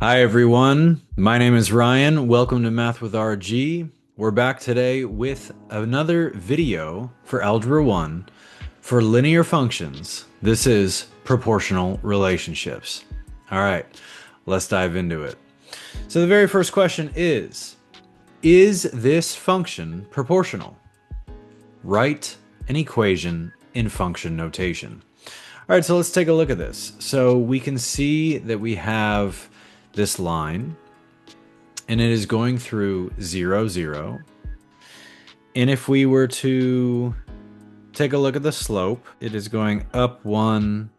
Hi everyone, my name is Ryan. Welcome to Math with RG. We're back today with another video for Algebra 1 for linear functions. This is proportional relationships. All right, let's dive into it. So the very first question is this function proportional? Write an equation in function notation. All right, so let's take a look at this. So we can see that we have this line, and it is going through 0, 0. And if we were to take a look at the slope, it is going up 1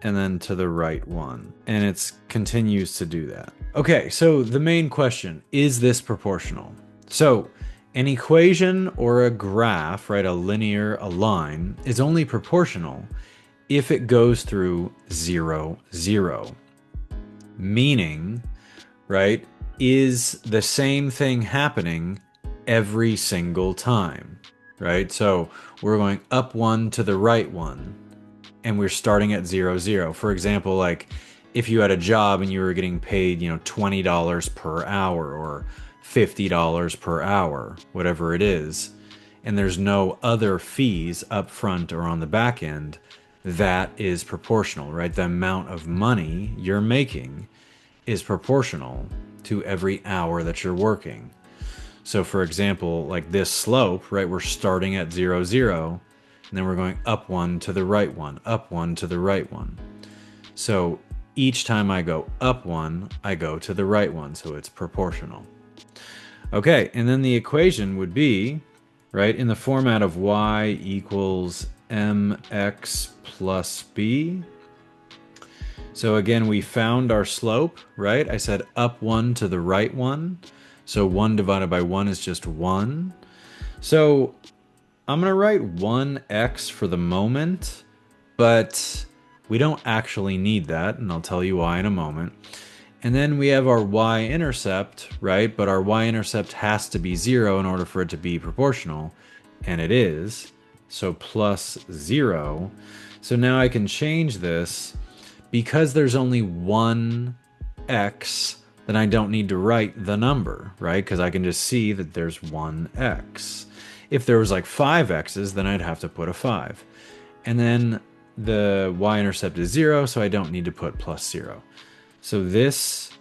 and then to the right 1. And it continues to do that. Okay, so the main question, is this proportional? So an equation or a graph, right, a line, is only proportional if it goes through 0, 0. Meaning, right, is the same thing happening every single time, right? So we're going up 1 to the right 1, and we're starting at 0, 0. For example, like if you had a job and you were getting paid, $20 per hour or $50 per hour, whatever it is, and there's no other fees up front or on the back end, that is proportional, right? The amount of money you're making is proportional to every hour that you're working. So for example, like this slope, right? We're starting at 0, 0, and then we're going up 1 to the right 1, up 1 to the right 1. So each time I go up 1, I go to the right 1, so it's proportional. Okay, and then the equation would be, right, in the format of y equals mx plus b. So again, we found our slope, right? I said up 1 to the right 1. So 1 divided by 1 is just 1. So I'm going to write 1x for the moment, but we don't actually need that, and I'll tell you why in a moment. And then we have our y-intercept, right? But our y-intercept has to be 0 in order for it to be proportional, and it is. So plus 0. So now I can change this. Because there's only one x, then I don't need to write the number, right? Because I can just see that there's one x. If there was like 5 x's, then I'd have to put a 5. And then the y-intercept is 0, so I don't need to put plus 0. So this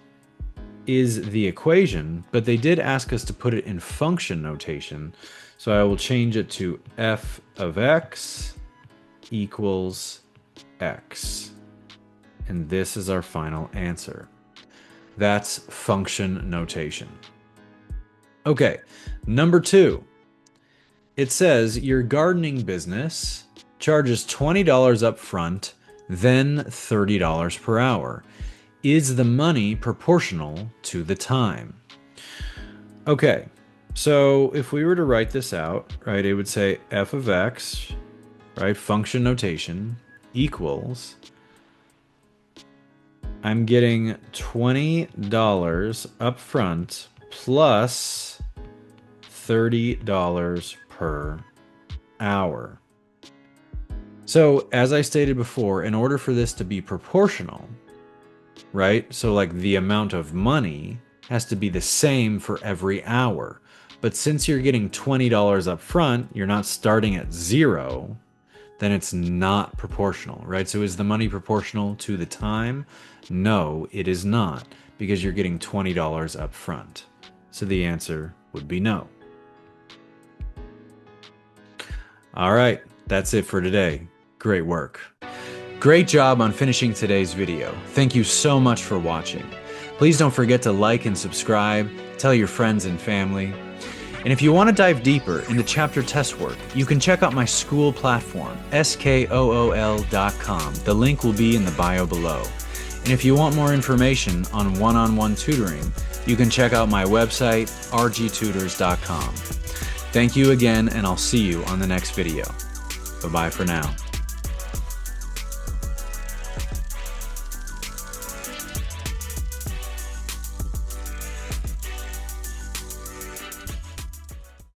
is the equation, but they did ask us to put it in function notation. So I will change it to f of x equals x. And this is our final answer. That's function notation. Okay, number 2. It says your gardening business charges $20 up front, then $30 per hour. Is the money proportional to the time? Okay, so if we were to write this out, right, it would say f of x, right, function notation, equals, I'm getting $20 up front plus $30 per hour. So as I stated before, in order for this to be proportional, right? So like the amount of money has to be the same for every hour. But since you're getting $20 up front, you're not starting at 0, then it's not proportional, right? So is the money proportional to the time? No, it is not, because you're getting $20 up front. So the answer would be no. All right, that's it for today. Great work. Great job on finishing today's video. Thank you so much for watching. Please don't forget to like and subscribe, tell your friends and family. And if you want to dive deeper into chapter test work, you can check out my school platform, skool.com. The link will be in the bio below. And if you want more information on one-on-one tutoring, you can check out my website, rgtutors.com. Thank you again, and I'll see you on the next video. Bye-bye for now.